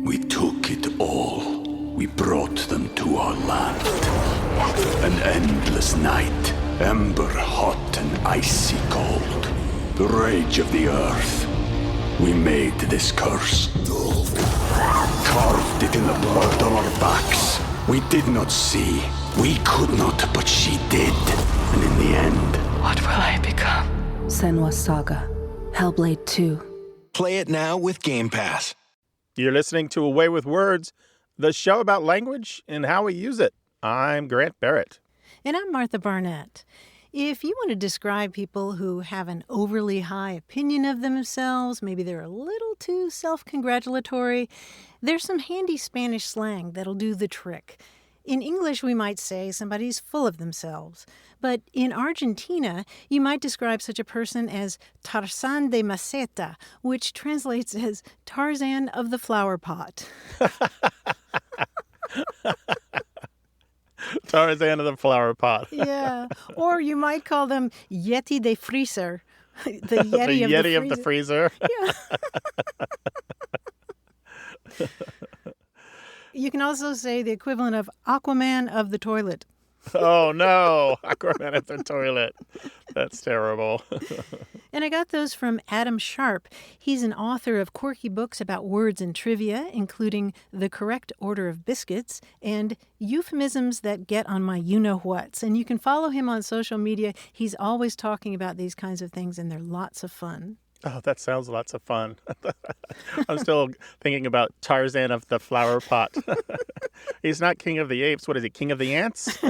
We took it all. We brought them to our land. An endless night, ember hot and icy cold. The rage of the earth. We made this curse. Carved it in the blood on our backs. We did not see. We could not, but she did. And in the end... What will I become? Senua's Saga. Hellblade 2. Play it now with Game Pass. You're listening to Away with Words, the show about language and how we use it. I'm Grant Barrett. And I'm Martha Barnett. If you want to describe people who have an overly high opinion of themselves, maybe they're a little too self-congratulatory, there's some handy Spanish slang that'll do the trick. In English, we might say somebody's full of themselves. But in Argentina, you might describe such a person as Tarzán de Maceta, which translates as Tarzan of the flower pot. Tarzan of the flower pot. Yeah. Or you might call them Yeti de freezer. The Yeti, of the freezer. Yeah. You can also say the equivalent of Aquaman of the toilet. Oh, no. Aquaman at the toilet. That's terrible. And I got those from Adam Sharp. He's an author of quirky books about words and trivia, including The Correct Order of Biscuits and Euphemisms That Get on My You-Know-Whats. And you can follow him on social media. He's always talking about these kinds of things, and they're lots of fun. Oh, that sounds lots of fun. I'm still thinking about Tarzan of the flower pot. He's not king of the apes. What is he, king of the ants?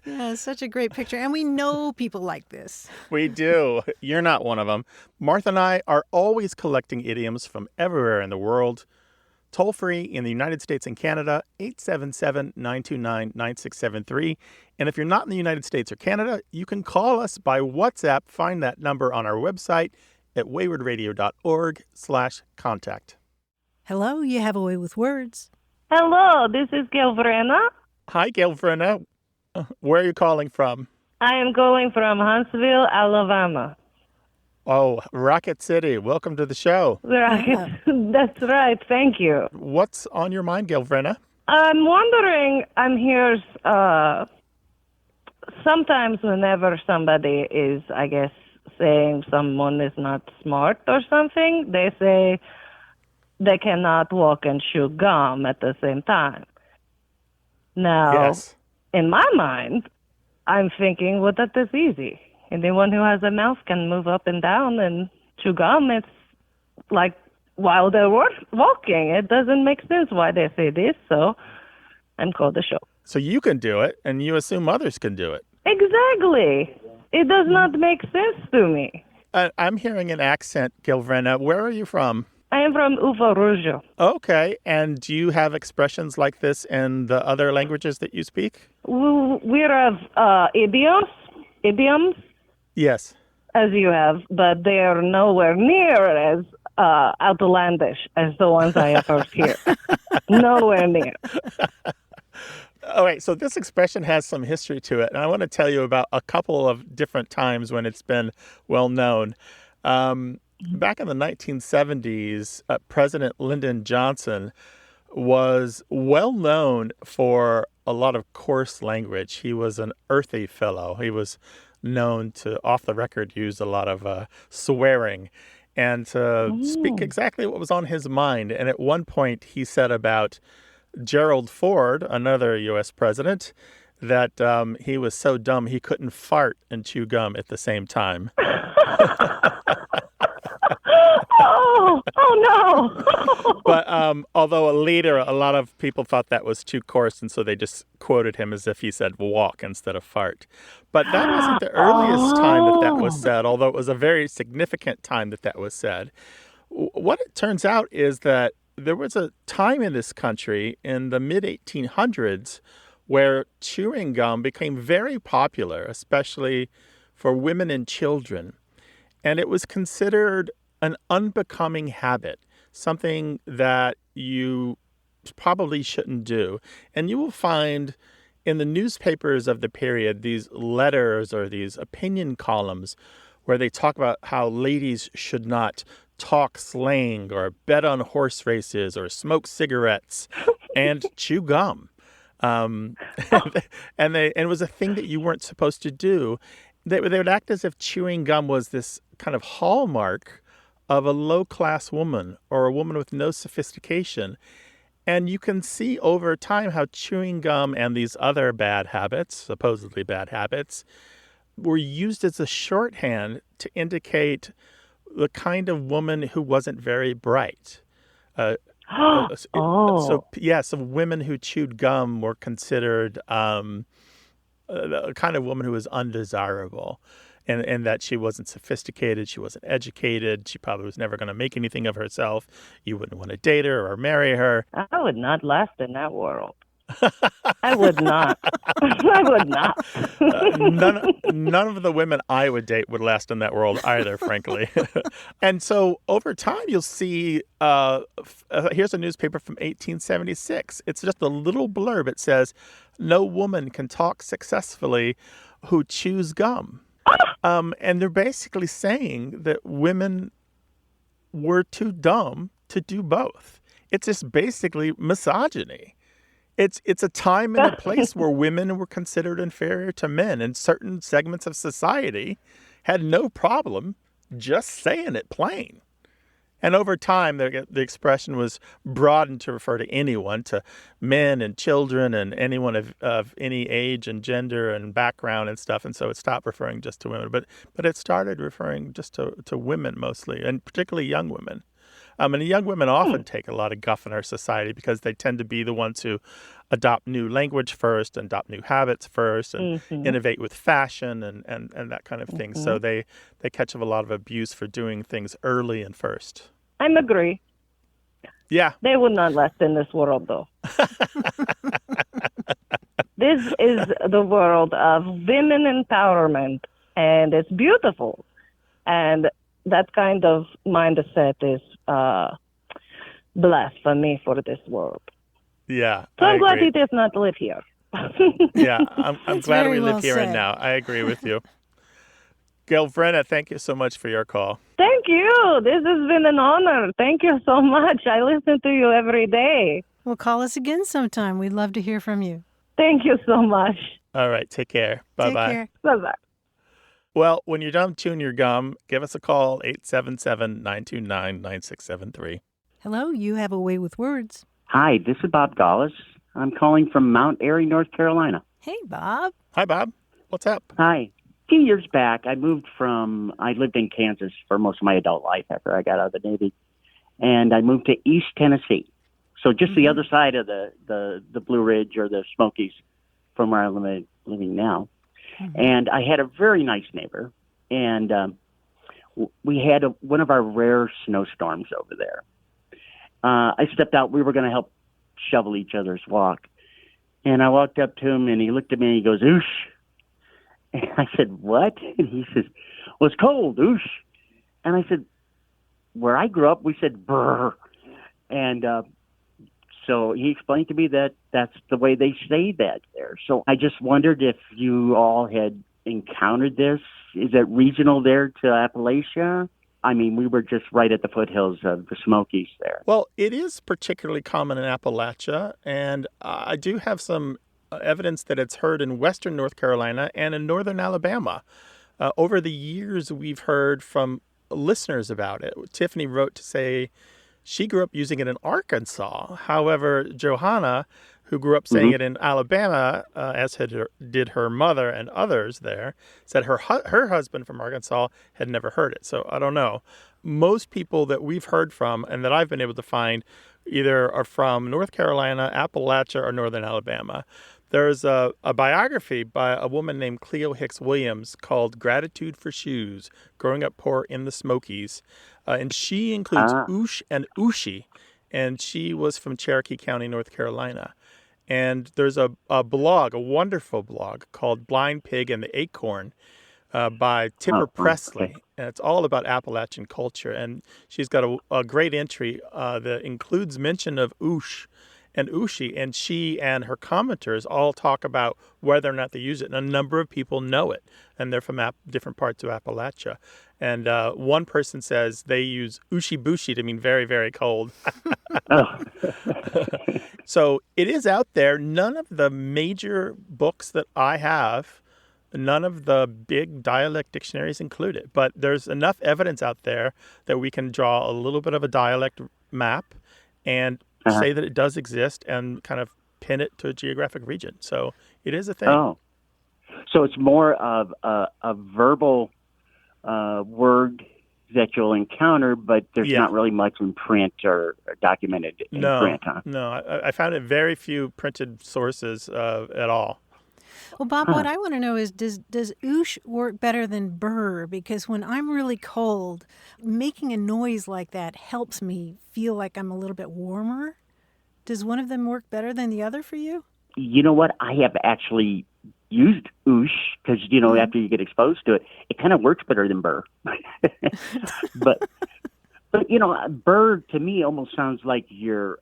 Yeah, such a great picture. And we know people like this. We do. You're not one of them. Martha and I are always collecting idioms from everywhere in the world. Toll free in the United States and Canada, 877-929-9673. And if you're not in the United States or Canada, you can call us by WhatsApp. Find that number on our website at waywardradio.org/contact. Hello, you have a way with words. Hello, this is Gail Verena. Hi, Gail Verena. Where are you calling from? I am calling from Huntsville, Alabama. Oh, Rocket City. Welcome to the show. Right. That's right. Thank you. What's on your mind, Gail Verena? I'm wondering, I'm here sometimes whenever somebody is, I guess, saying someone is not smart or something, they say they cannot walk and chew gum at the same time. Now, Yes. in my mind, I'm thinking, well, that is easy. Anyone who has a mouth can move up and down and chew gum. It's like while they're walking. It doesn't make sense why they say this, so I'm called the show. So you can do it, and you assume others can do it. Exactly. It does not make sense to me. I'm hearing an accent, Gail Verena. Where are you from? I am from Uva Rouge. Okay, and do you have expressions like this in the other languages that you speak? We have idioms, Yes. as you have, but they are nowhere near as outlandish as the ones I have heard here. Nowhere near. All right, so this expression has some history to it, and I want to tell you about a couple of different times when it's been well known. Back in the 1970s, President Lyndon Johnson was well known for a lot of coarse language. He was an earthy fellow. He was known to, off the record, use a lot of swearing and to speak exactly what was on his mind. And at one point, he said about Gerald Ford, another U.S. president, that he was so dumb he couldn't fart and chew gum at the same time. Oh no! But although later, a lot of people thought that was too coarse, and so they just quoted him as if he said walk instead of fart. But that wasn't the earliest time that was said, although it was a very significant time that was said. What it turns out is that there was a time in this country in the mid-1800s where chewing gum became very popular, especially for women and children. And it was considered an unbecoming habit, something that you probably shouldn't do. And you will find in the newspapers of the period these letters or these opinion columns where they talk about how ladies should not talk slang or bet on horse races or smoke cigarettes and chew gum. Um, and it was a thing that you weren't supposed to do. They would act as if chewing gum was this kind of hallmark of a low-class woman or a woman with no sophistication. And you can see over time how chewing gum and these other bad habits, supposedly bad habits, were used as a shorthand to indicate the kind of woman who wasn't very bright. So women who chewed gum were considered a kind of woman who was undesirable, and that she wasn't sophisticated, she wasn't educated, she probably was never going to make anything of herself. You wouldn't want to date her or marry her. I would not last in that world. I would not. I would not. None of the women I would date would last in that world either, frankly. And so over time, you'll see, here's a newspaper from 1876. It's just a little blurb. It says, "No woman can talk successfully who chews gum." And they're basically saying that women were too dumb to do both. It's just basically misogyny. It's a time and a place where women were considered inferior to men, and certain segments of society had no problem just saying it plain. And over time, the expression was broadened to refer to anyone, to men and children and anyone of any age and gender and background and stuff. And so it stopped referring just to women. But it started referring just to women mostly, and particularly young women. And young women often take a lot of guff in our society because they tend to be the ones who adopt new language first and adopt new habits first and innovate with fashion and that kind of thing. So they catch a lot of abuse for doing things early and first. I agree. Yeah. They would not last in this world, though. This is the world of women empowerment, and it's beautiful. And that kind of mindset is blasphemy for this world. Yeah. So I'm glad he does not live here. Yeah, I'm glad we live here and said. now. I agree with you. Gail Vrenna, thank you so much for your call. Thank you. This has been an honor. Thank you so much. I listen to you every day. Well, call us again sometime. We'd love to hear from you. Thank you so much. All right, take care. Take Bye-bye. care. Bye-bye. Well, when you're done chewing your gum, give us a call, 877-929-9673. Hello, you have a way with words. Hi, this is Bob Gallis. I'm calling from Mount Airy, North Carolina. Hey, Bob. Hi, Bob. What's up? Hi. A few years back, I lived in Kansas for most of my adult life after I got out of the Navy, and I moved to East Tennessee. So just the other side of the Blue Ridge or the Smokies from where I'm living now. And I had a very nice neighbor, and we had one of our rare snowstorms over there. I stepped out. We were going to help shovel each other's walk. And I walked up to him, and he looked at me, and he goes, "Oosh." And I said, "What?" And he says, "Well, it's cold, oosh." And I said, "Where I grew up, we said brr." And so he explained to me that that's the way they say that there. So I just wondered if you all had encountered this. Is it regional there to Appalachia? I mean, we were just right at the foothills of the Smokies there. Well, it is particularly common in Appalachia, and I do have some evidence that it's heard in western North Carolina and in northern Alabama. Over the years, we've heard from listeners about it. Tiffany wrote to say she grew up using it in Arkansas. However, Johanna, who grew up saying it in Alabama, as did her mother and others there, said her husband from Arkansas had never heard it. So I don't know. Most people that we've heard from and that I've been able to find either are from North Carolina, Appalachia, or northern Alabama. There's a biography by a woman named Cleo Hicks Williams called Gratitude for Shoes, Growing Up Poor in the Smokies. And she includes oosh and ooshie. And she was from Cherokee County, North Carolina. And there's a blog, a wonderful blog called Blind Pig and the Acorn by Tipper Presley. And it's all about Appalachian culture. And she's got a great entry that includes mention of oosh and ooshie. And she and her commenters all talk about whether or not they use it. And a number of people know it. And they're from different parts of Appalachia. And one person says they use ushi-bushi to mean very, very cold. Oh. So it is out there. None of the major books that I have, none of the big dialect dictionaries include it. But there's enough evidence out there that we can draw a little bit of a dialect map and say that it does exist and kind of pin it to a geographic region. So it is a thing. Oh. So it's more of a verbal word that you'll encounter, but there's not really much in print or documented in print, huh? No, I found it very few printed sources at all. Well, Bob, what I want to know is, does oosh work better than burr? Because when I'm really cold, making a noise like that helps me feel like I'm a little bit warmer. Does one of them work better than the other for you? You know what? I have actually used oosh because, after you get exposed to it, it kind of works better than burr. but burr to me almost sounds like you're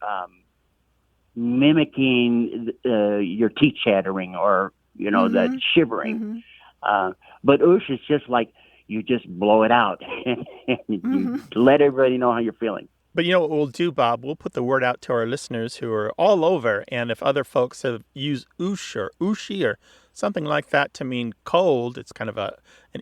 mimicking your teeth chattering or, that shivering. But oosh is just like you just blow it out and you let everybody know how you're feeling. But you know what we'll do, Bob? We'll put the word out to our listeners who are all over. And if other folks have used oosh or ooshi or something like that to mean cold, it's kind of an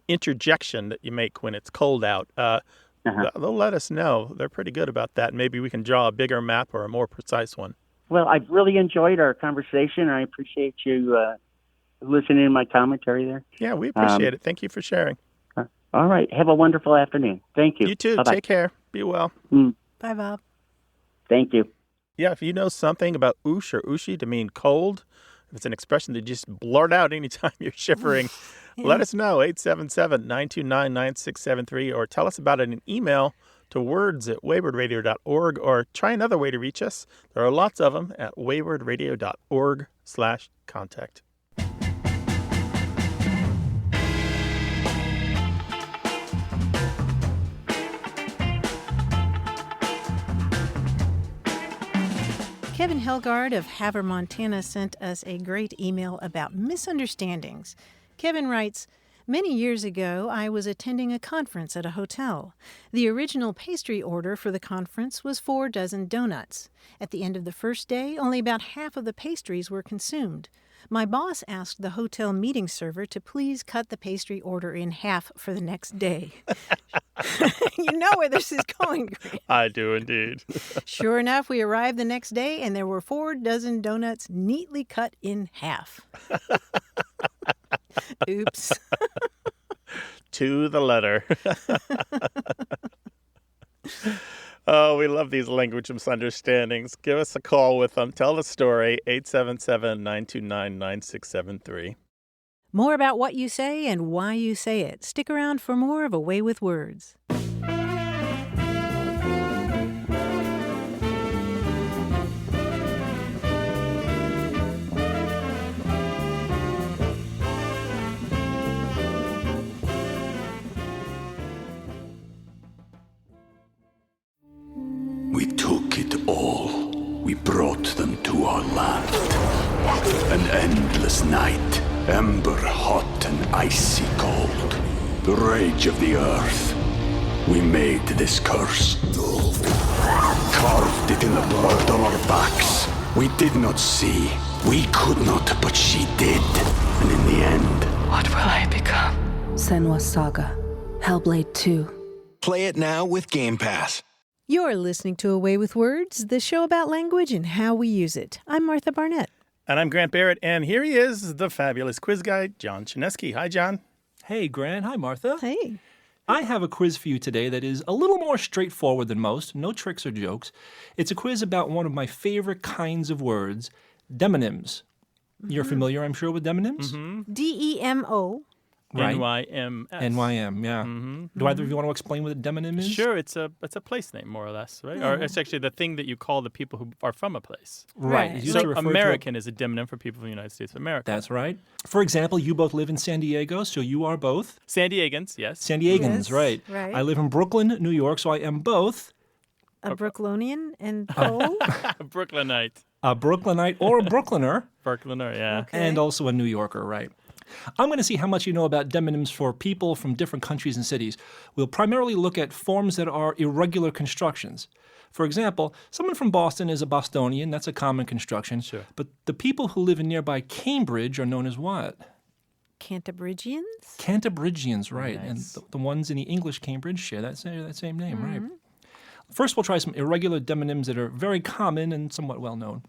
interjection that you make when it's cold out. They'll let us know. They're pretty good about that. Maybe we can draw a bigger map or a more precise one. Well, I've really enjoyed our conversation. I appreciate you listening to my commentary there. Yeah, we appreciate it. Thank you for sharing. All right. Have a wonderful afternoon. Thank you. You too. Bye-bye. Take care. Be well. Bye, Bob. Thank you. Yeah, if you know something about oosh or ooshi to mean cold, if it's an expression that you just blurt out anytime you're shivering, let us know, 877-929-9673, or tell us about it in an email to words@waywardradio.org, or try another way to reach us. There are lots of them at waywardradio.org/contact. Kevin Helgard of Havre, Montana sent us a great email about misunderstandings. Kevin writes, "Many years ago, I was attending a conference at a hotel. The original pastry order for the conference was 4 dozen donuts. At the end of the first day, only about half of the pastries were consumed. My boss asked the hotel meeting server to please cut the pastry order in half for the next day." You know where this is going, Grant. I do indeed. Sure enough, we arrived the next day, and there were 4 dozen donuts neatly cut in half. Oops. To the letter. Oh, we love these language misunderstandings. Give us a call with them. Tell the story, 877-929-9673. More about what you say and why you say it. Stick around for more of A Way with Words. We took it all. We brought them to our land. An endless night, ember hot and icy cold. The rage of the earth. We made this curse. Carved it in the blood on our backs. We did not see. We could not, but she did. And in the end, What will I become? Senua's Saga. Hellblade 2. Play it now with Game Pass. You're listening to A Way with Words, the show about language and how we use it. I'm Martha Barnett. And I'm Grant Barrett, and here he is, the fabulous quiz guy, John Chinesky. Hi, John. Hey, Grant. Hi, Martha. Hey. I have a quiz for you today that is a little more straightforward than most. No tricks or jokes. It's a quiz about one of my favorite kinds of words, demonyms. You're familiar, I'm sure, with demonyms? DEMO. Right. NYMS. NYM, yeah. Do either of you want to explain what a demonym is? Sure, it's a place name, more or less, right? Or it's actually the thing that you call the people who are from a place. Right. Right. It's usually So referred to American is a demonym for people from the United States of America. That's right. For example, you both live in San Diego, so you are both San Diegans, yes. San Diegans, Yes, right. right. I live in Brooklyn, New York, so I am both A Brooklonian and Cole. Brooklynite. a Brooklynite or a Brooklyner, Brooklyner, yeah. Okay. and also a New Yorker, right? I'm going to see how much you know about demonyms for people from different countries and cities. We'll primarily look at forms that are irregular constructions. For example, someone from Boston is a Bostonian. That's a common construction. Sure. But the people who live in nearby Cambridge are known as what? Cantabrigians? Cantabrigians, right. Nice. And the ones in the English Cambridge share that same name, right. First, we'll try some irregular demonyms that are very common and somewhat well known.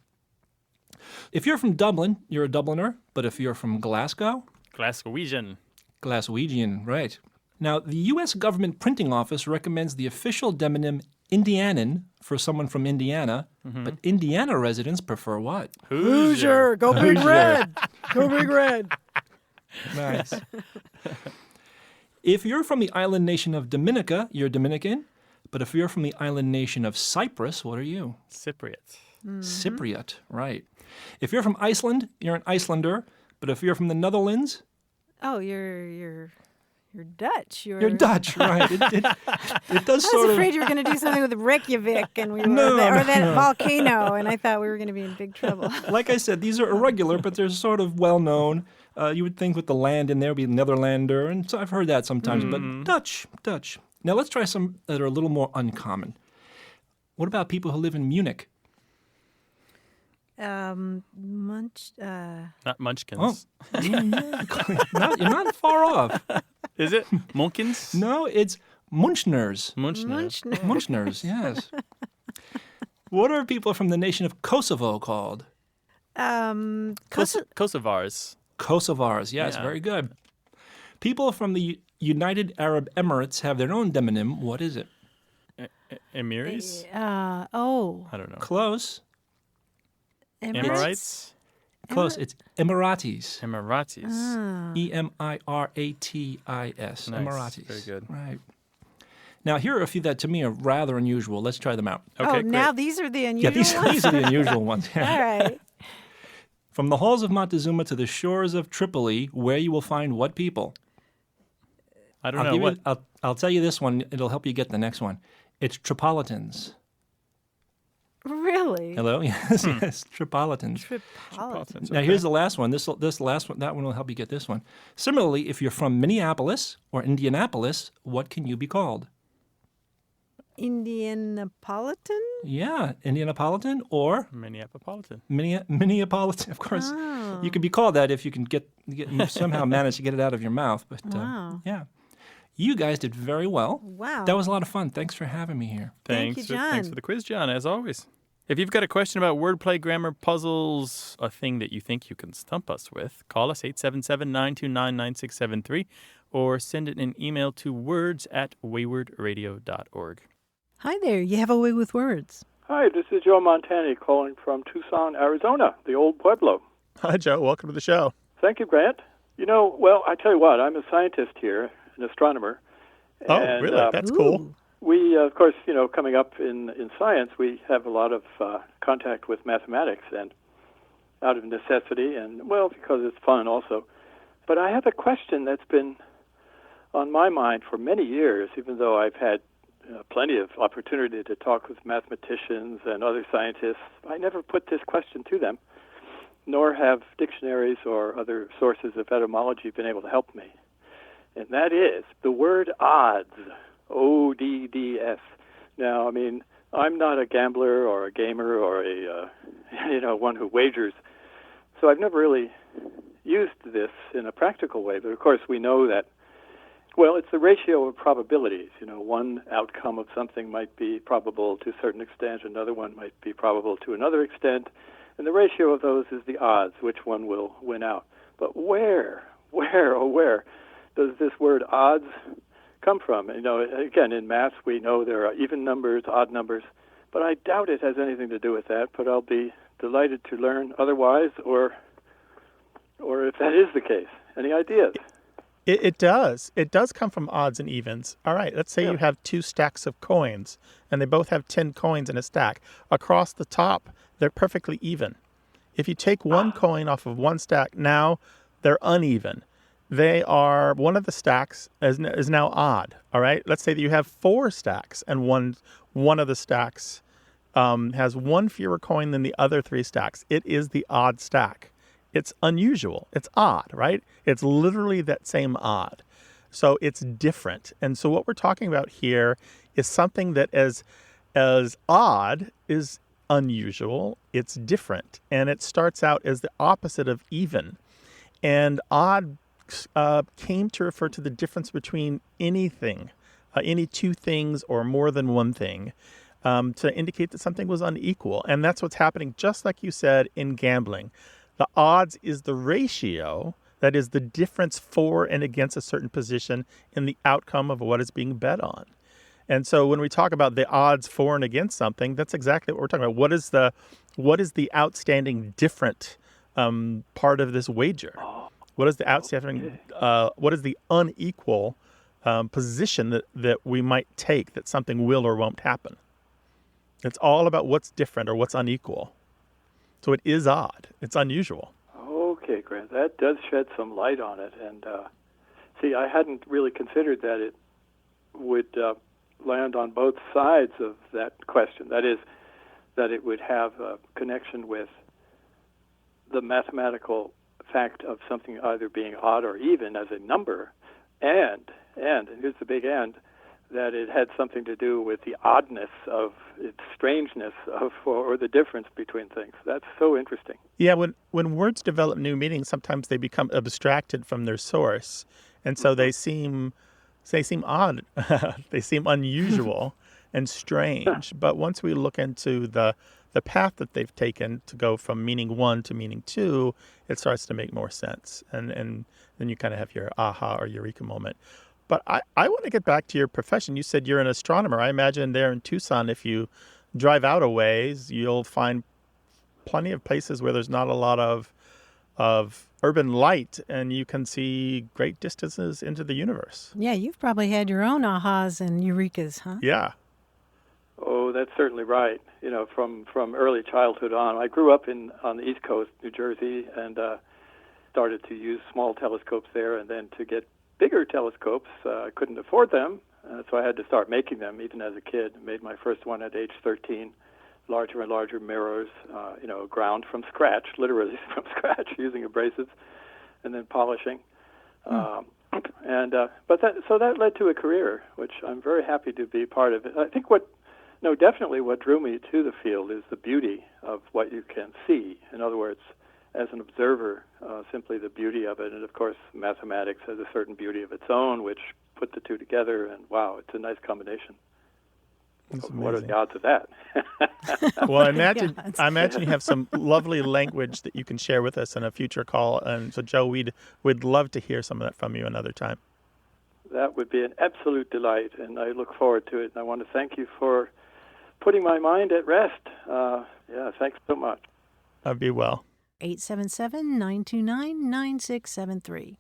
If you're from Dublin, you're a Dubliner. But if you're from Glasgow, Glaswegian. Glaswegian, right. Now, the U.S. Government Printing Office recommends the official demonym Indianan for someone from Indiana, but Indiana residents prefer what? Hoosier. Go Big Red! Go Big Red! Nice. If you're from the island nation of Dominica, you're Dominican. But if you're from the island nation of Cyprus, what are you? Cypriot. Cypriot, right. If you're from Iceland, you're an Icelander. But if you're from the Netherlands, Oh, you're Dutch. you're Dutch, right. It does I sort was of... afraid you were going to do something with Reykjavik and we were No, or no, that no. volcano, and I thought we were going to be in big trouble. Like I said, these are irregular, but they're sort of well-known. You would think with the land in there would be Netherlander, and so I've heard that sometimes, but Dutch. Now let's try some that are a little more uncommon. What about people who live in Munich? Not Munchkins. Oh, you're not far off. Is it? Munkins? No, it's Munchners. Munchner. Yes. What are people from the nation of Kosovo called? Kosovars. Kosovars, yes, Yeah. very good. People from the United Arab Emirates have their own demonym. What is it? Emiris? Oh, I don't know. Close. Emirates? Close. It's Emiratis. Emiratis. Emiratis. Nice. Emiratis. Very good. Right. Now, here are a few that to me are rather unusual. Let's try them out. Okay, now great. these are the Yeah, unusual these ones? are the unusual ones. All right. From the halls of Montezuma to the shores of Tripoli, where you will find what people? I don't know. What? I'll tell you this one. It'll help you get the next one. It's Tripolitans. Really? Hello? Yes, yes. Tripolitans. Tripolitan. Now, here's the last one. This last one, that one will help you get this one. Similarly, if you're from Minneapolis or Indianapolis, what can you be called? Indianapolitan? Yeah, Indianapolitan or Minneapolitan. Minneapolitan. Of course, you can be called that if you can get somehow manage to get it out of your mouth. But Wow. yeah, you guys did very well. Wow. That was a lot of fun. Thanks for having me here. Thank you, John. Thanks for the quiz, John, as always. If you've got a question about wordplay, grammar, puzzles, a thing that you think you can stump us with, call us 877-929-9673 or send it an email to words@waywardradio.org. Hi there. You have a way with words. Hi, this is Joe Montani calling from Tucson, Arizona, the old Pueblo. Hi, Joe. Welcome to the show. Thank you, Grant. Well, I tell you what, I'm a scientist here, an astronomer. Oh, and, really? That's cool. Ooh. We, of course, coming up in science, we have a lot of contact with mathematics, and out of necessity, and, well, because it's fun also. But I have a question that's been on my mind for many years, even though I've had plenty of opportunity to talk with mathematicians and other scientists. I never put this question to them, nor have dictionaries or other sources of etymology been able to help me. And that is the word odds, O-D-D-S. Now, I mean, I'm not a gambler or a gamer or a one who wagers, so I've never really used this in a practical way. But of course, we know that, well, it's the ratio of probabilities. One outcome of something might be probable to a certain extent, another one might be probable to another extent, and the ratio of those is the odds, which one will win out. But where does this word odds come from? Again, in math, we know there are even numbers, odd numbers, but I doubt it has anything to do with that, but I'll be delighted to learn otherwise, or if that is the case. Any ideas? It does. It does come from odds and evens. All right, let's say you have two stacks of coins, and they both have 10 coins in a stack. Across the top, they're perfectly even. If you take one coin off of one stack, now they're uneven. One of the stacks is now odd. All right, let's say that you have 4 stacks, and one of the stacks has one fewer coin than the other 3 stacks. It is the odd stack. It's unusual. It's odd, right? It's literally that same odd. So it's different. And so what we're talking about here is something that as odd is unusual, it's different. And it starts out as the opposite of even. And odd came to refer to the difference between anything, any two things or more than one thing, to indicate that something was unequal. And that's what's happening, just like you said, in gambling. The odds is the ratio, that is the difference for and against a certain position in the outcome of what is being bet on. And so when we talk about the odds for and against something, that's exactly what we're talking about. What is the outstanding different part of this wager? What is the outstanding? What is the unequal position that we might take that something will or won't happen? It's all about what's different or what's unequal. So it is odd. It's unusual. Okay, Grant. That does shed some light on it. And see, I hadn't really considered that it would land on both sides of that question. That is, that it would have a connection with the mathematical fact of something either being odd or even as a number, and here's the big and, that it had something to do with the oddness of its strangeness of or the difference between things. That's so interesting. Yeah, when words develop new meanings, sometimes they become abstracted from their source, and so they seem odd, they seem unusual and strange. But once we look into the path that they've taken to go from meaning one to meaning two, it starts to make more sense. And then you kind of have your aha or eureka moment. But I want to get back to your profession. You said you're an astronomer. I imagine there in Tucson, if you drive out a ways, you'll find plenty of places where there's not a lot of urban light, and you can see great distances into the universe. Yeah, you've probably had your own ahas and eurekas, huh? Yeah. Oh, that's certainly right. You know, from early childhood on. I grew up on the East Coast, New Jersey, and started to use small telescopes there, and then to get bigger telescopes. I couldn't afford them, so I had to start making them even as a kid. I made my first one at age 13, larger and larger mirrors, ground from scratch, literally from scratch, using abrasives and then polishing. But that led to a career, which I'm very happy to be part of. I think definitely what drew me to the field is the beauty of what you can see. In other words, as an observer, simply the beauty of it. And, of course, mathematics has a certain beauty of its own, which put the two together, and, wow, it's a nice combination. What are the odds of that? Well, I imagine you have some lovely language that you can share with us in a future call. And so, Joe, we'd love to hear some of that from you another time. That would be an absolute delight, and I look forward to it. And I want to thank you for putting my mind at rest. Thanks so much. Be well. 877-929-9673.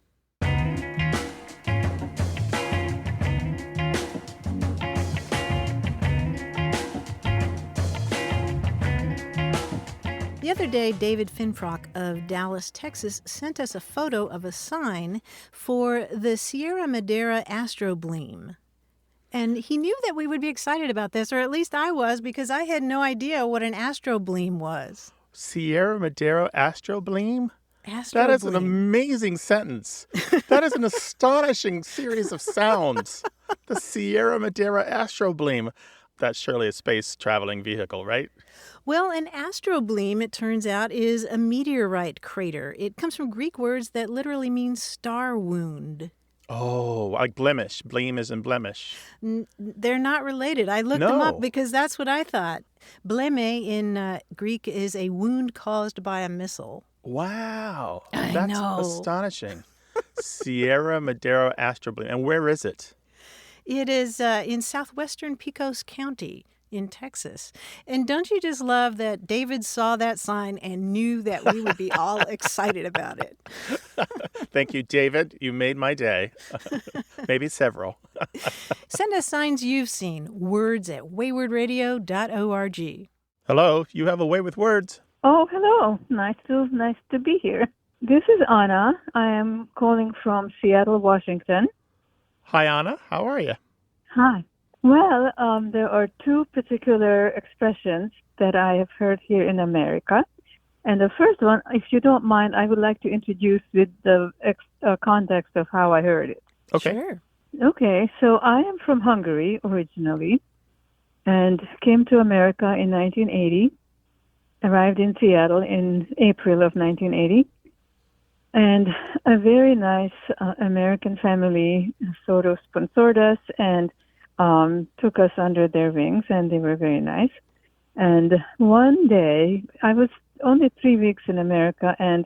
The other day, David Finfrock of Dallas, Texas, sent us a photo of a sign for the Sierra Madera astrobleme. And he knew that we would be excited about this, or at least I was, because I had no idea what an astrobleme was. Sierra Madera astrobleme? Astrobleme. That is an amazing sentence. That is an astonishing series of sounds. The Sierra Madera astrobleme. That's surely a space traveling vehicle, right? Well, an astrobleme, it turns out, is a meteorite crater. It comes from Greek words that literally mean star wound. Oh, like blemish. Bleme is in blemish. They're not related. I looked them up because that's what I thought. Bleme in Greek is a wound caused by a missile. Wow. I know. Astonishing. Sierra Madera astrobleme. And where is it? It is in southwestern Pecos County in Texas. And don't you just love that David saw that sign and knew that we would be all excited about it? Thank you, David. You made my day. Maybe several. Send us signs you've seen. Words at waywardradio.org. Hello, you have a way with words. Oh, hello. Nice to be here. This is Anna. I am calling from Seattle, Washington. Hi, Anna. How are you? Hi. Well, there are two particular expressions that I have heard here in America. And the first one, if you don't mind, I would like to introduce with the context of how I heard it. Okay. Sure. Okay, so I am from Hungary originally and came to America in 1980, arrived in Seattle in April of 1980. And a very nice American family sort of sponsored us and took us under their wings, and they were very nice. And one day, I was only 3 weeks in America, and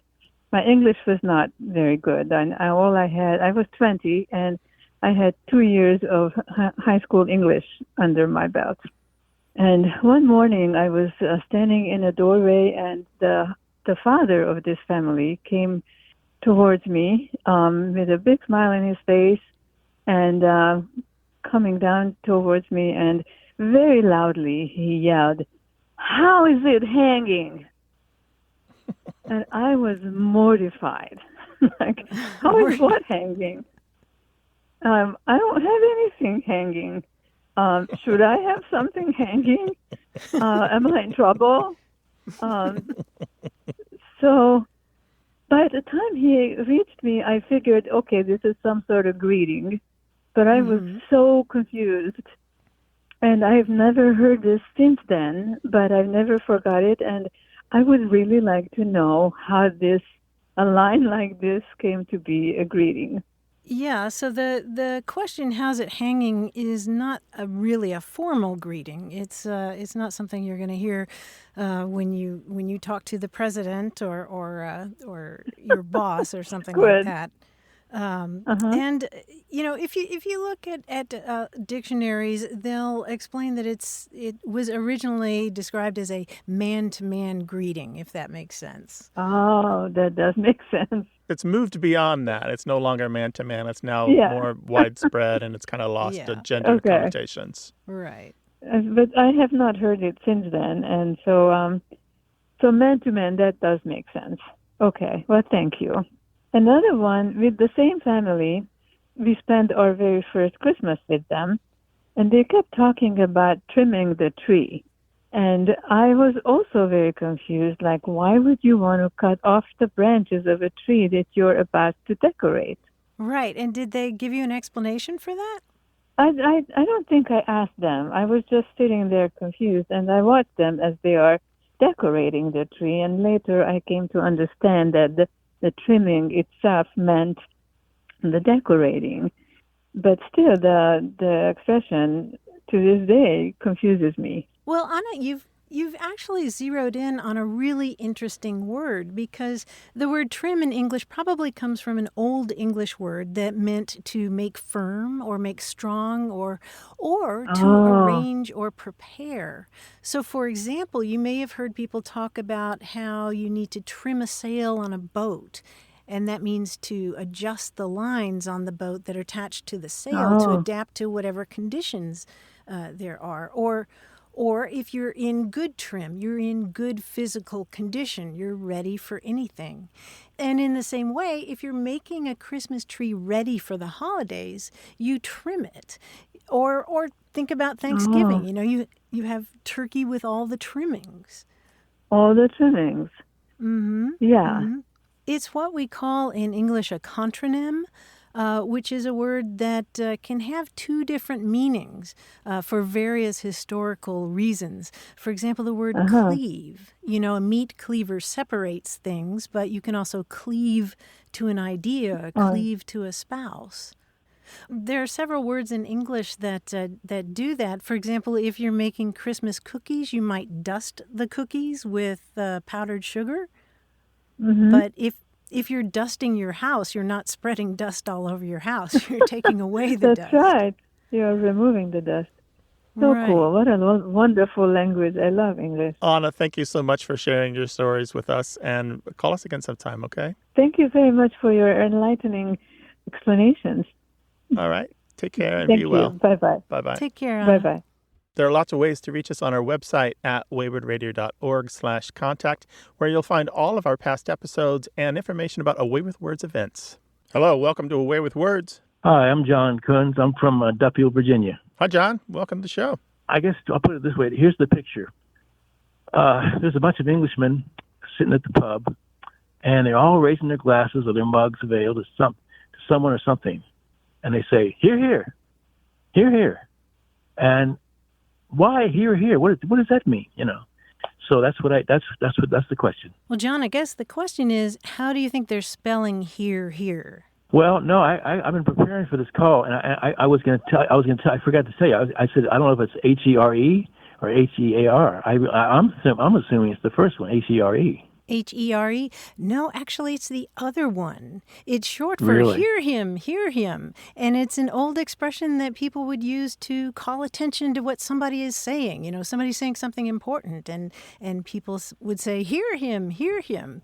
my English was not very good. And I was 20, and I had 2 years of high school English under my belt. And one morning, I was standing in a doorway, and the father of this family came towards me with a big smile on his face and coming down towards me, and very loudly he yelled, "How is it hanging?" And I was mortified. Like, how is what hanging? I don't have anything hanging. Should I have something hanging? Am I in trouble? So by the time he reached me, I figured, okay, this is some sort of greeting. But I was so confused. And I've never heard this since then, but I've never forgot it. And I would really like to know how a line like this came to be a greeting. Yeah, so the question, how's it hanging, is not really a formal greeting. It's not something you're going to hear when you talk to the president or your boss or something like that. And if you look at dictionaries, they'll explain that it was originally described as a man-to-man greeting, if that makes sense. Oh, that does make sense. It's moved beyond that. It's no longer man-to-man. It's now more widespread, and it's kind of lost the gender connotations. Right. But I have not heard it since then, and so man-to-man, that does make sense. Okay, well, thank you. Another one, with the same family, we spent our very first Christmas with them, and they kept talking about trimming the tree. And I was also very confused, like, why would you want to cut off the branches of a tree that you're about to decorate? Right, and did they give you an explanation for that? I don't think I asked them. I was just sitting there confused, and I watched them as they are decorating the tree, and later I came to understand that the trimming itself meant the decorating. But still, the expression to this day confuses me. Well, Anna, you've actually zeroed in on a really interesting word, because the word trim in English probably comes from an old English word that meant to make firm or make strong or to arrange or prepare. So, for example, you may have heard people talk about how you need to trim a sail on a boat. And that means to adjust the lines on the boat that are attached to the sail to adapt to whatever conditions there are. Or if you're in good trim, you're in good physical condition, you're ready for anything. And in the same way, if you're making a Christmas tree ready for the holidays, you trim it. Or think about Thanksgiving. You have turkey with all the trimmings. All the trimmings. Mm-hmm. Yeah. Mm-hmm. It's what we call in English a contronym, which is a word that can have two different meanings for various historical reasons. For example, the word cleave. A meat cleaver separates things, but you can also cleave to an idea, cleave to a spouse. There are several words in English that do that. For example, if you're making Christmas cookies, you might dust the cookies with powdered sugar. Mm-hmm. But if you're dusting your house, you're not spreading dust all over your house. You're taking away the dust. That's right. You're removing the dust. So cool. What a wonderful language. I love English. Anna, thank you so much for sharing your stories with us, and call us again sometime, okay? Thank you very much for your enlightening explanations. All right. Take care and Thank be you. well. Bye-bye. Bye-bye. Take care, Anna. Bye-bye. There are lots of ways to reach us on our website at waywardradio.org/contact, where you'll find all of our past episodes and information about Away with Words events. Hello, welcome to Away with Words. Hi, I'm John Kunz. I'm from Duffield, Virginia. Hi, John. Welcome to the show. I guess I'll put it this way. Here's the picture. There's a bunch of Englishmen sitting at the pub, and they're all raising their glasses or their mugs of ale to someone or something, and they say, "Hear, hear, hear, hear," and why hear, hear? What does that mean? So that's the question. Well, John, I guess the question is, how do you think they're spelling here, here? Well, no, I've been preparing for this call, and I was going to tell. I forgot to say. I said I don't know if it's HERE or HEAR. I'm assuming it's the first one, HERE. HERE? No, actually, it's the other one. It's short for Really? hear him, hear him. And it's an old expression that people would use to call attention to what somebody is saying. Somebody's saying something important, and people would say, hear him, hear him.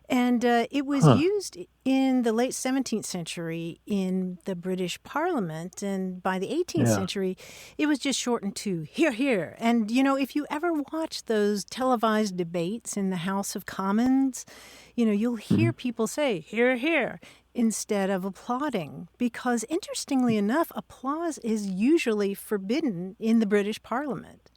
And it was used in the late 17th century in the British Parliament. And by the 18th century, it was just shortened to hear, hear. And, if you ever watch those televised debates in the House of Commons, you'll hear people say, hear, hear, instead of applauding. Because interestingly enough, applause is usually forbidden in the British Parliament.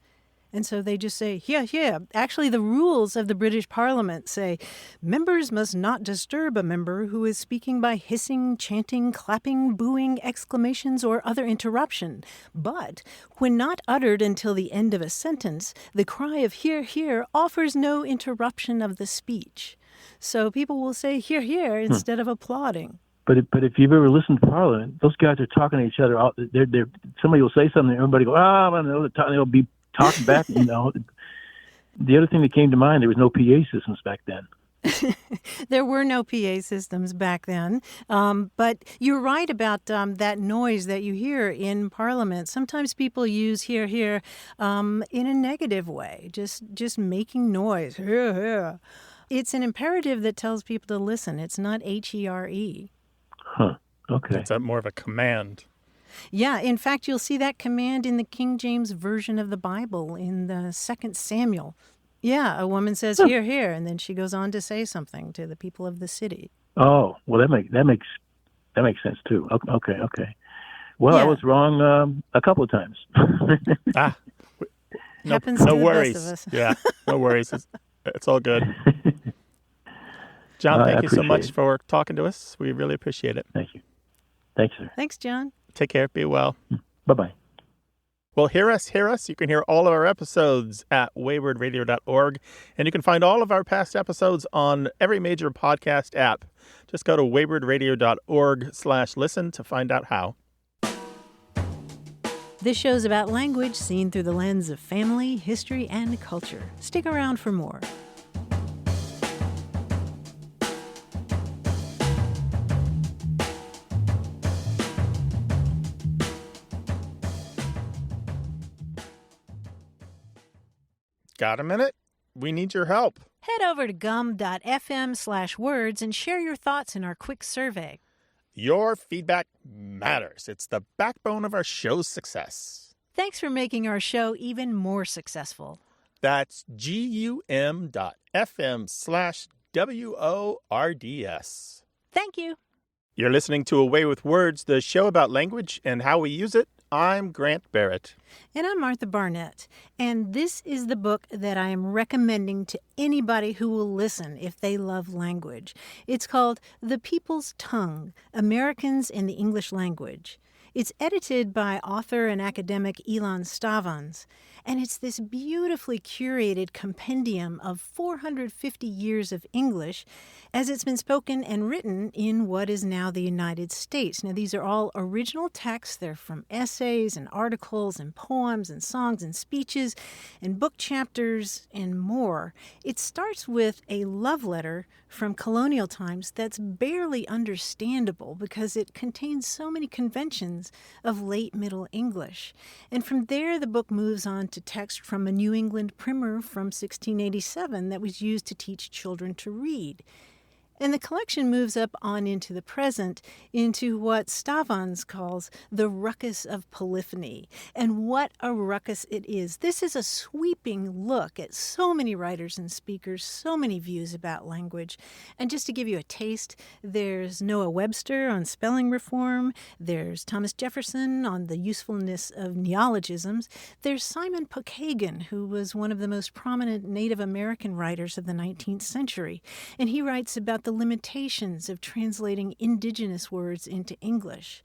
And so they just say, yeah, yeah. Actually, the rules of the British Parliament say members must not disturb a member who is speaking by hissing, chanting, clapping, booing, exclamations, or other interruption. But when not uttered until the end of a sentence, the cry of hear, hear offers no interruption of the speech. So people will say hear, hear instead of applauding. But if you've ever listened to Parliament, those guys are talking to each other. Somebody will say something, everybody go, they'll be talking back, The other thing that came to mind, there was no PA systems back then. There were no PA systems back then. But you're right about that noise that you hear in Parliament. Sometimes people use hear, hear in a negative way, just making noise. Hear, hear. It's an imperative that tells people to listen. It's not HERE. Huh. Okay. It's more of a command. Yeah, in fact, you'll see that command in the King James Version of the Bible in the 2 Samuel. Yeah, a woman says, hear, hear, and then she goes on to say something to the people of the city. Oh, well, that makes sense too. Okay. Well, I was wrong a couple of times. Happens to the worries. best of us. Yeah, no worries. It's all good. John, thank you so much for talking to us. We really appreciate it. Thank you. Thanks, sir. Thanks, John. Take care. Be well. Bye-bye. Well, hear us. You can hear all of our episodes at waywardradio.org, and you can find all of our past episodes on every major podcast app. Just go to waywardradio.org/listen to find out how. This show's about language seen through the lens of family, history, and culture. Stick around for more. Got a minute? We need your help. Head over to gum.fm/words and share your thoughts in our quick survey. Your feedback matters. It's the backbone of our show's success. Thanks for making our show even more successful. That's gum.fm/WORDS. Thank you. You're listening to A Way with Words, the show about language and how we use it. I'm Grant Barrett. And I'm Martha Barnett. And this is the book that I am recommending to anybody who will listen if they love language. It's called The People's Tongue, Americans in the English Language. It's edited by author and academic Ilan Stavans, and it's this beautifully curated compendium of 450 years of English as it's been spoken and written in what is now the United States. Now, these are all original texts. They're from essays and articles and poems and songs and speeches and book chapters and more. It starts with a love letter from colonial times that's barely understandable because it contains so many conventions of late Middle English. And from there, the book moves on to text from a New England primer from 1687 that was used to teach children to read. And the collection moves up on into the present, into what Stavans calls the ruckus of polyphony. And what a ruckus it is. This is a sweeping look at so many writers and speakers, so many views about language. And just to give you a taste, there's Noah Webster on spelling reform. There's Thomas Jefferson on the usefulness of neologisms. There's Simon Pokagon, who was one of the most prominent Native American writers of the 19th century. And he writes about the limitations of translating indigenous words into English.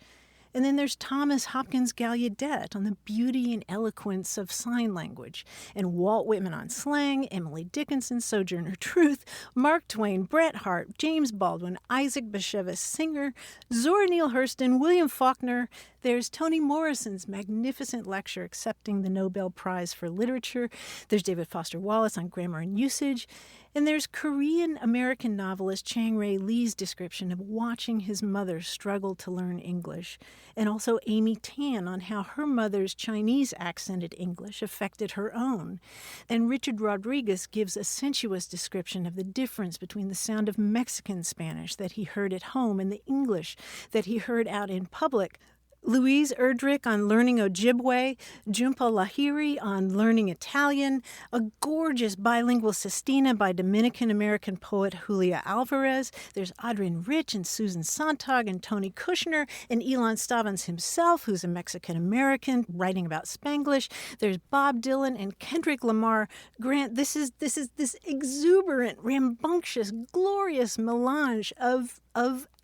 And then there's Thomas Hopkins Gallaudet on the beauty and eloquence of sign language, and Walt Whitman on slang, Emily Dickinson, Sojourner Truth, Mark Twain, Bret Hart, James Baldwin, Isaac Bashevis Singer, Zora Neale Hurston, William Faulkner. There's Toni Morrison's magnificent lecture accepting the Nobel Prize for Literature. There's David Foster Wallace on grammar and usage. And there's Korean-American novelist Chang Rae Lee's description of watching his mother struggle to learn English, and also Amy Tan on how her mother's Chinese-accented English affected her own. And Richard Rodriguez gives a sensuous description of the difference between the sound of Mexican Spanish that he heard at home and the English that he heard out in public. Louise Erdrich on learning Ojibwe, Jhumpa Lahiri on learning Italian, a gorgeous bilingual sestina by Dominican-American poet Julia Alvarez. There's Adrienne Rich and Susan Sontag and Tony Kushner and Elon Stavans himself, who's a Mexican-American, writing about Spanglish. There's Bob Dylan and Kendrick Lamar. Grant, this is this exuberant, rambunctious, glorious melange of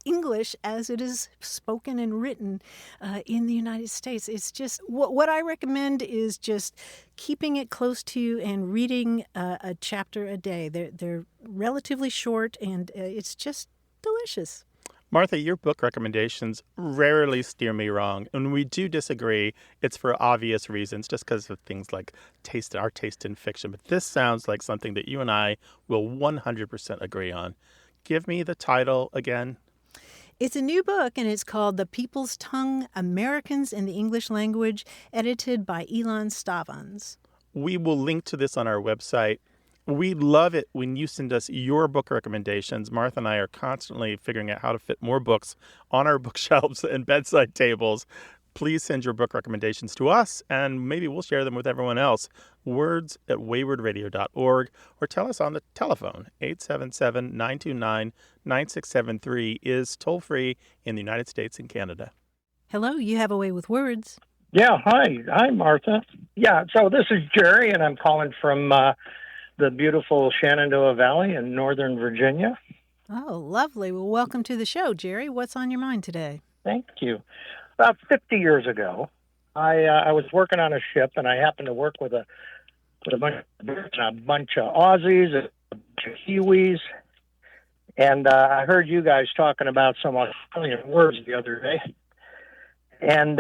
English as it is spoken and written in the United States. It's just what I recommend is just keeping it close to you and reading a chapter a day. They're relatively short, and it's just delicious. Martha, your book recommendations rarely steer me wrong. And when we do disagree, it's for obvious reasons, just because of things like our taste in fiction. But this sounds like something that you and I will 100% agree on. Give me the title again. It's a new book, and it's called The People's Tongue, Americans in the English Language, edited by Elon Stavans. We will link to this on our website. We love it when you send us your book recommendations. Martha and I are constantly figuring out how to fit more books on our bookshelves and bedside tables. Please send your book recommendations to us, and maybe we'll share them with everyone else. words@waywardradio.org, or tell us on the telephone. 877-929-9673 is toll-free in the United States and Canada. Hello, you have a way with words. Yeah, hi, Martha. Yeah, so this is Jerry, and I'm calling from the beautiful Shenandoah Valley in Northern Virginia. Oh, lovely. Well, welcome to the show, Jerry. What's on your mind today? Thank you. About 50 years ago, I was working on a ship, and I happened to work with a bunch of Aussies, a bunch of Kiwis, and I heard you guys talking about some Australian words the other day, and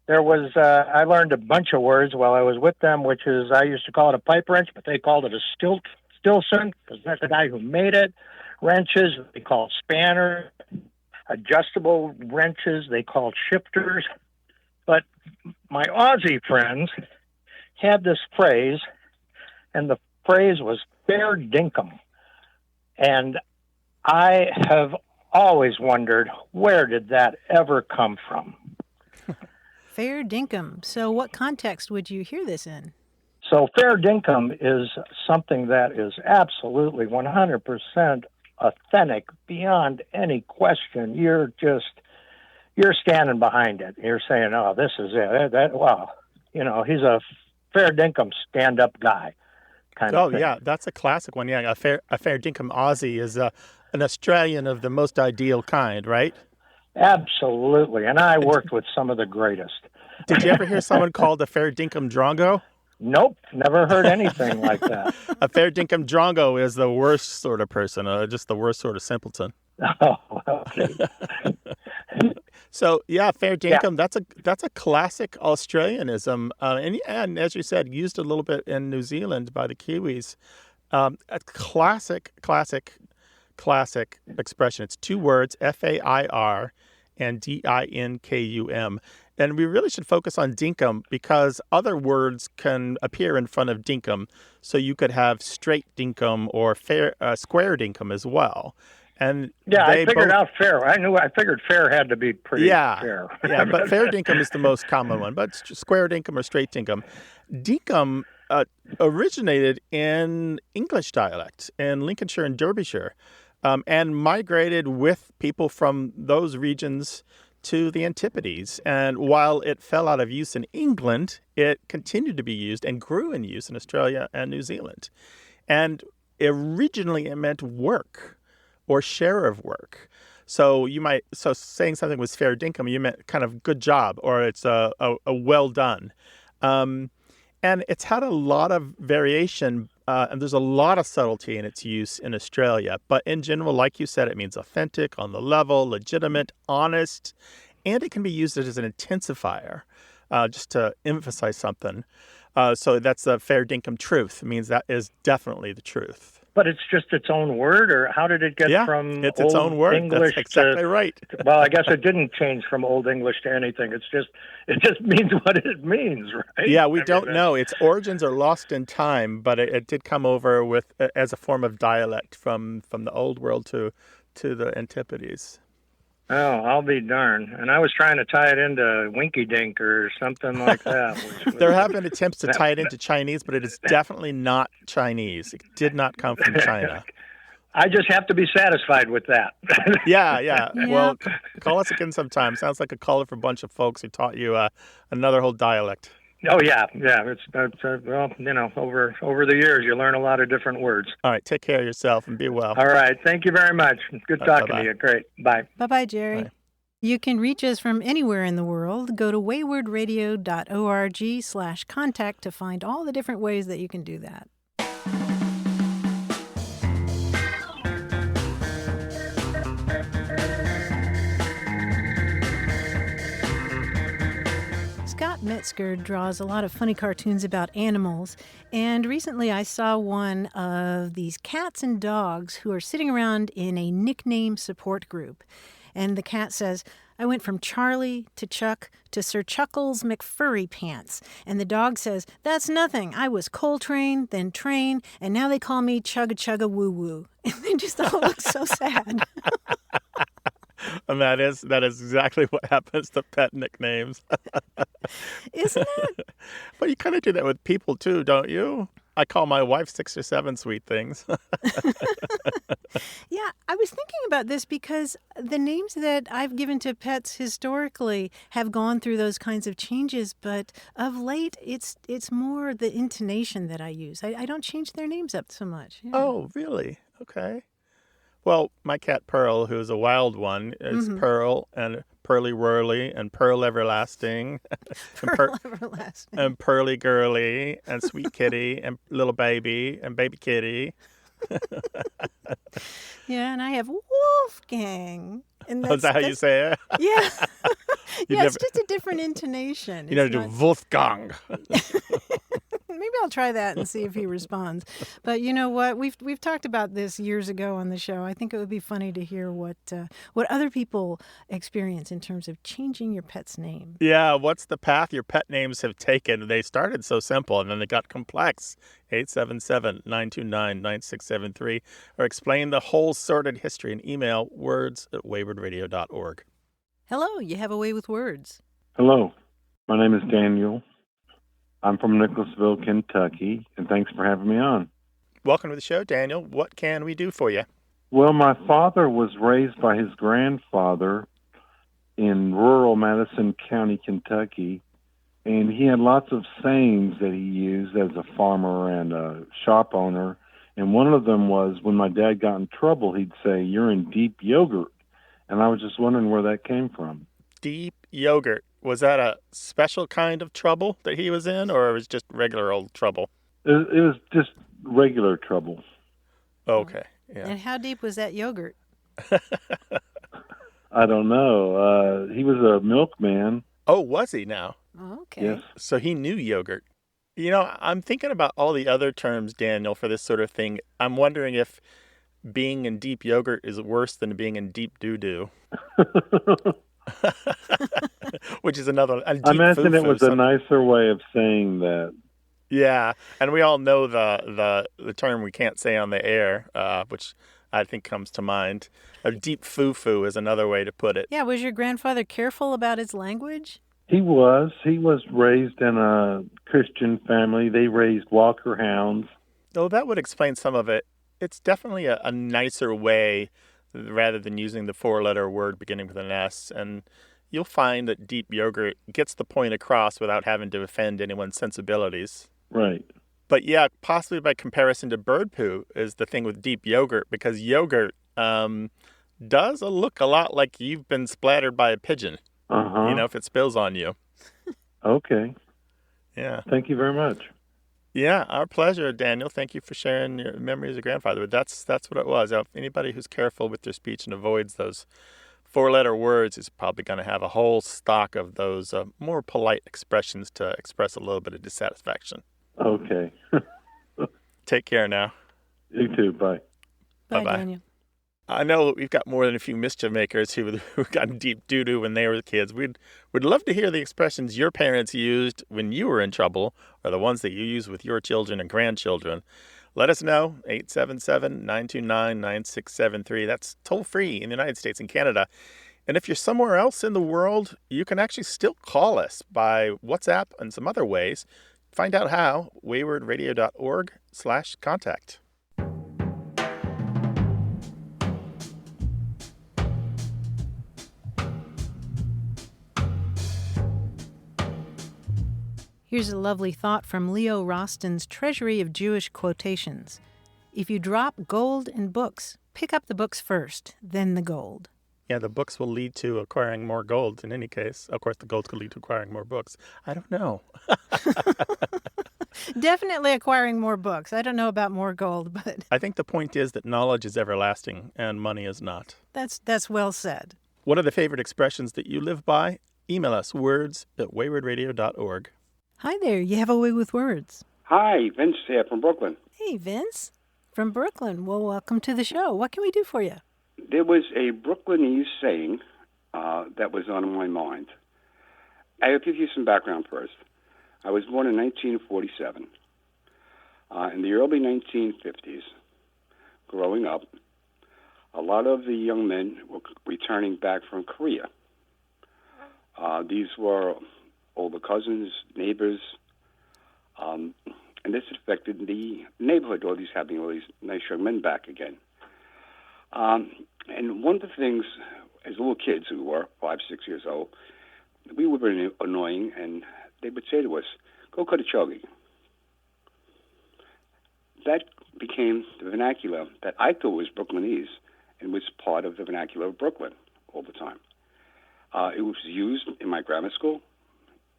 there was I learned a bunch of words while I was with them, which is I used to call it a pipe wrench, but they called it a Stilson because that's the guy who made it. Wrenches they called spanners. Adjustable wrenches they called shifters. But my Aussie friends had this phrase, and the phrase was fair dinkum. And I have always wondered, where did that ever come from? Fair dinkum. So what context would you hear this in? So fair dinkum is something that is absolutely 100% authentic beyond any question. You're standing behind it. You're saying, oh, this is it. Wow. He's a fair dinkum stand-up guy kind of thing. Yeah, that's a classic one. Yeah, a fair dinkum Aussie is an Australian of the most ideal kind, right? Absolutely. And I worked with some of the greatest. Did you ever hear someone called a fair dinkum drongo? Nope, never heard anything like that. A fair dinkum drongo is the worst sort of person, just the worst sort of simpleton. Oh, okay. So yeah, fair dinkum. Yeah. That's a classic Australianism, and as you said, used a little bit in New Zealand by the Kiwis. A classic expression. It's two words, F-A-I-R and D-I-N-K-U-M. And we really should focus on dinkum because other words can appear in front of dinkum. So you could have straight dinkum or square dinkum as well. And Yeah, I figured both... out fair. I figured fair had to be pretty fair. Yeah, but fair dinkum is the most common one. But square dinkum or straight dinkum. Dinkum originated in English dialect in Lincolnshire and Derbyshire and migrated with people from those regions to the Antipodes. And while it fell out of use in England, it continued to be used and grew in use in Australia and New Zealand. And originally it meant work or share of work. So saying something was fair dinkum, you meant kind of good job or it's a well done. And it's had a lot of variation and there's a lot of subtlety in its use in Australia. But in general, like you said, it means authentic, on the level, legitimate, honest, and it can be used as an intensifier just to emphasize something. So that's a fair dinkum truth. It means that is definitely the truth. But it's just its own word, or how did it get from it's Old its own word. English That's exactly right. Well, I guess it didn't change from Old English to anything. It just means what it means, right? Yeah, we don't know. Its origins are lost in time, but it did come over with as a form of dialect from the Old World to the Antipodes. Oh, I'll be darned. And I was trying to tie it into Winky Dink or something like that. There have been attempts to tie it into Chinese, but it is definitely not Chinese. It did not come from China. I just have to be satisfied with that. Yeah. Well, call us again sometime. Sounds like a colorful bunch of folks who taught you another whole dialect. Oh, yeah. It's well, over the years, you learn a lot of different words. All right. Take care of yourself and be well. All right. Thank you very much. Good talking to you. Great. Bye. Bye-bye, Jerry. Bye. You can reach us from anywhere in the world. Go to waywardradio.org/contact to find all the different ways that you can do that. Scott Metzger draws a lot of funny cartoons about animals, and recently I saw one of these cats and dogs who are sitting around in a nickname support group. And the cat says, I went from Charlie to Chuck to Sir Chuckles McFurry Pants. And the dog says, that's nothing. I was Coltrane, then Train, and now they call me Chugga Chugga Woo Woo. And they just all look so sad. And that is exactly what happens to pet nicknames. Isn't it? But you kind of do that with people too, don't you? I call my wife 6 or 7 sweet things. Yeah, I was thinking about this because the names that I've given to pets historically have gone through those kinds of changes, but of late it's more the intonation that I use. I don't change their names up so much. Yeah. Oh, really? Okay. Well, my cat Pearl, who's a wild one, is Pearl and Pearly Whirly and Pearl Everlasting. Pearl Everlasting. And Pearly Girly and Sweet Kitty and Little Baby and Baby Kitty. Yeah, and I have Wolfgang. And Is that how you say it? Yeah. It's just a different intonation. You never do Wolfgang. Maybe I'll try that and see if he responds. But you know what? We've talked about this years ago on the show. I think it would be funny to hear what other people experience in terms of changing your pet's name. Yeah, what's the path your pet names have taken? They started so simple and then they got complex. 877-929-9673 or explain the whole sordid history and email words@waywardradio.org. Hello, you have a way with words. Hello, my name is Daniel. I'm from Nicholasville, Kentucky, and thanks for having me on. Welcome to the show, Daniel. What can we do for you? Well, my father was raised by his grandfather in rural Madison County, Kentucky, and he had lots of sayings that he used as a farmer and a shop owner. And one of them was, when my dad got in trouble, he'd say, "You're in deep yogurt." And I was just wondering where that came from. Deep yogurt. Was that a special kind of trouble that he was in, or it was just regular old trouble? It was just regular trouble. Okay, yeah. And how deep was that yogurt? I don't know. He was a milkman. Oh, was he now? Okay. Yes. So he knew yogurt. You know, I'm thinking about all the other terms, Daniel, for this sort of thing. I'm wondering if being in deep yogurt is worse than being in deep doo-doo. which is a deep I imagine it foo-foo. was a nicer way of saying that. Yeah, and we all know the term we can't say on the air, which I think comes to mind. A deep foo-foo is another way to put it. Yeah, was your grandfather careful about his language? He was. He was raised in a Christian family. They raised Walker hounds. Oh, that would explain some of it. It's definitely a nicer way rather than using the four-letter word beginning with an S. And you'll find that deep yogurt gets the point across without having to offend anyone's sensibilities. Right. But yeah, possibly by comparison to bird poo is the thing with deep yogurt, because yogurt does look a lot like you've been splattered by a pigeon. Uh-huh. You know, if it spills on you. Okay. Yeah. Thank you very much. Yeah, our pleasure, Daniel. Thank you for sharing your memory as a grandfather. But that's what it was. If anybody who's careful with their speech and avoids those four-letter words is probably going to have a whole stock of those more polite expressions to express a little bit of dissatisfaction. Okay. Take care now. You too. Bye. Bye, Bye-bye. Daniel. I know we've got more than a few mischief makers who got deep doo-doo when they were kids. We'd love to hear the expressions your parents used when you were in trouble, or the ones that you use with your children and grandchildren. Let us know, 877-929-9673. That's toll-free in the United States and Canada. And if you're somewhere else in the world, you can actually still call us by WhatsApp and some other ways. Find out how, waywardradio.org/contact. Here's a lovely thought from Leo Roston's Treasury of Jewish Quotations. If you drop gold in books, pick up the books first, then the gold. Yeah, the books will lead to acquiring more gold in any case. Of course, the gold could lead to acquiring more books. I don't know. Definitely acquiring more books. I don't know about more gold, but I think the point is that knowledge is everlasting and money is not. that's well said. What are the favorite expressions that you live by? Email us words@waywardradio.org. Hi there, you have a way with words. Hi, Vince here from Brooklyn. Hey, Vince from Brooklyn. Well, welcome to the show. What can we do for you? There was a Brooklynese saying that was on my mind. I'll give you some background first. I was born in 1947. In the early 1950s, growing up, a lot of the young men were returning back from Korea. These were older cousins, neighbors, and this affected the neighborhood, all these having all these nice young men back again. And one of the things, as little kids who were 5, 6 years old, we were very annoying, and they would say to us, "Go cut a chogi." That became the vernacular that I thought was Brooklynese and was part of the vernacular of Brooklyn all the time. It was used in my grammar school.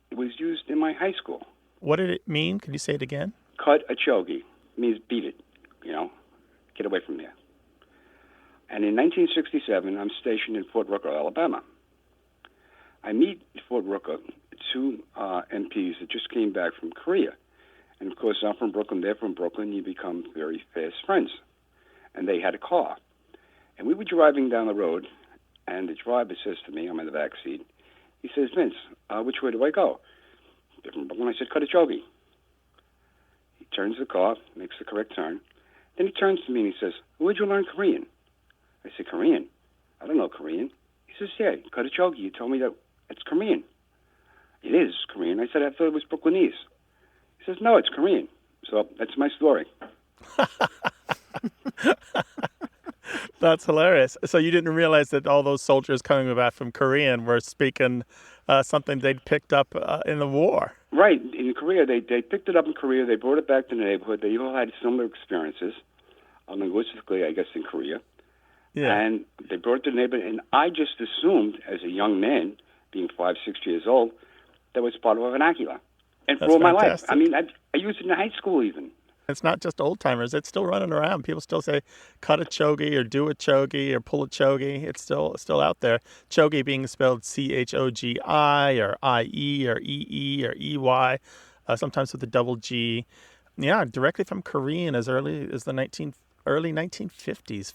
It was used in my high school. What did it mean? Can you say it again? Cut a chogi means beat it, get away from there. And in 1967, I'm stationed in Fort Rucker, Alabama. I meet at Fort Rucker two MPs that just came back from Korea. And, of course, I'm from Brooklyn, they're from Brooklyn. You become very fast friends. And they had a car. And we were driving down the road, and the driver says to me, I'm in the back seat, he says, "Vince, which way do I go?" They're from Brooklyn. I said, "Cut a chogi." He turns the car, makes the correct turn. Then he turns to me and he says, "Where'd you learn Korean?" I said, "Korean? I don't know Korean." He says, "Yeah, cut a chogi. You told me that it's Korean." "It is Korean." I said, "I thought it was Brooklynese." He says, "No, it's Korean." So that's my story. That's hilarious. So you didn't realize that all those soldiers coming back from Korea were speaking something they'd picked up in the war. Right. In Korea, they picked it up in Korea. They brought it back to the neighborhood. They all had similar experiences, linguistically, I guess, in Korea. Yeah. And they brought it to the neighborhood. And I just assumed, as a young man, being 5, 6 years old, that was part of a vernacular. And for That's all my life. fantastic. I mean, I used it in high school even. It's not just old timers. It's still running around. People still say cut a chogi or do a chogi or pull a chogi. It's still out there. Chogi being spelled CHOGI or IE or EE or EY, sometimes with a double G. Yeah, directly from Korean as early as the early 1950s.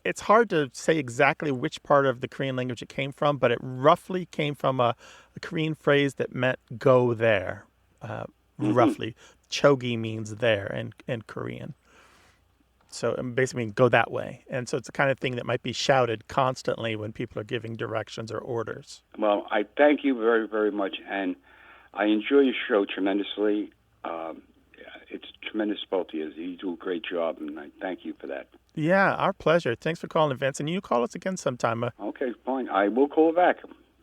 It's hard to say exactly which part of the Korean language it came from, but it roughly came from a Korean phrase that meant go there, roughly. Chogi means there in Korean. So it basically means go that way. And so it's the kind of thing that might be shouted constantly when people are giving directions or orders. Well, I thank you very, very much, and I enjoy your show tremendously. It's tremendous both of you. You do a great job, and I thank you for that. Yeah, our pleasure. Thanks for calling, Vince. And you call us again sometime. Okay, fine. I will call back.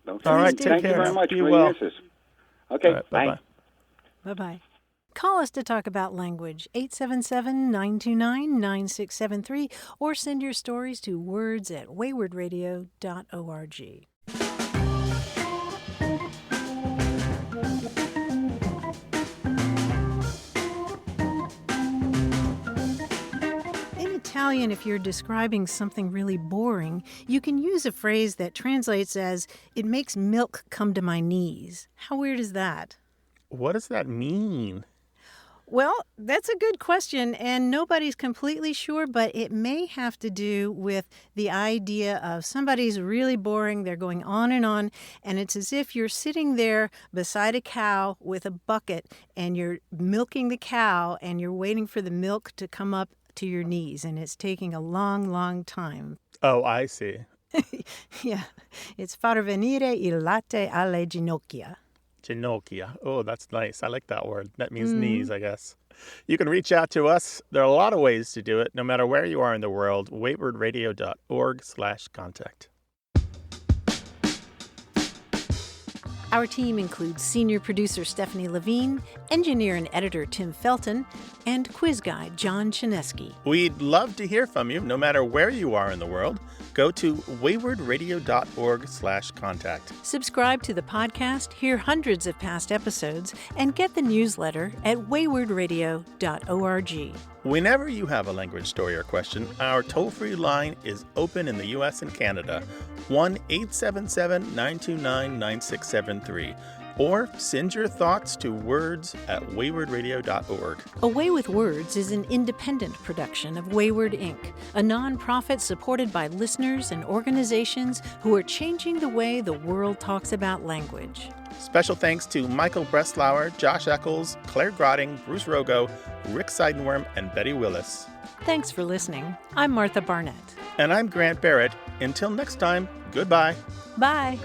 Okay. All right, take thank care. you very much Be for well. your answers. Okay, All right, bye-bye. Bye-bye. Call us to talk about language, 877-929-9673, or send your stories to words@waywardradio.org. In Italian, if you're describing something really boring, you can use a phrase that translates as, "It makes milk come to my knees." How weird is that? What does that mean? Well, that's a good question, and nobody's completely sure, but it may have to do with the idea of somebody's really boring, they're going on, and it's as if you're sitting there beside a cow with a bucket, and you're milking the cow, and you're waiting for the milk to come up to your knees, and it's taking a long, long time. Oh, I see. Yeah, it's far venire il latte alle ginocchia. Ginocchia. Oh, that's nice. I like that word. That means knees, I guess. You can reach out to us. There are a lot of ways to do it, no matter where you are in the world. waywardradio.org/contact. Our team includes senior producer Stephanie Levine, engineer and editor Tim Felton, and quiz guy John Chinesky. We'd love to hear from you, no matter where you are in the world. Go to waywardradio.org/contact. Subscribe to the podcast, hear hundreds of past episodes, and get the newsletter at waywardradio.org. Whenever you have a language story or question, our toll-free line is open in the U.S. and Canada, 1-877-929-9673. Or send your thoughts to words@waywardradio.org. A Way with Words is an independent production of Wayward Inc., a nonprofit supported by listeners and organizations who are changing the way the world talks about language. Special thanks to Michael Breslauer, Josh Eccles, Claire Grotting, Bruce Rogo, Rick Seidenworm, and Betty Willis. Thanks for listening. I'm Martha Barnett. And I'm Grant Barrett. Until next time, goodbye. Bye.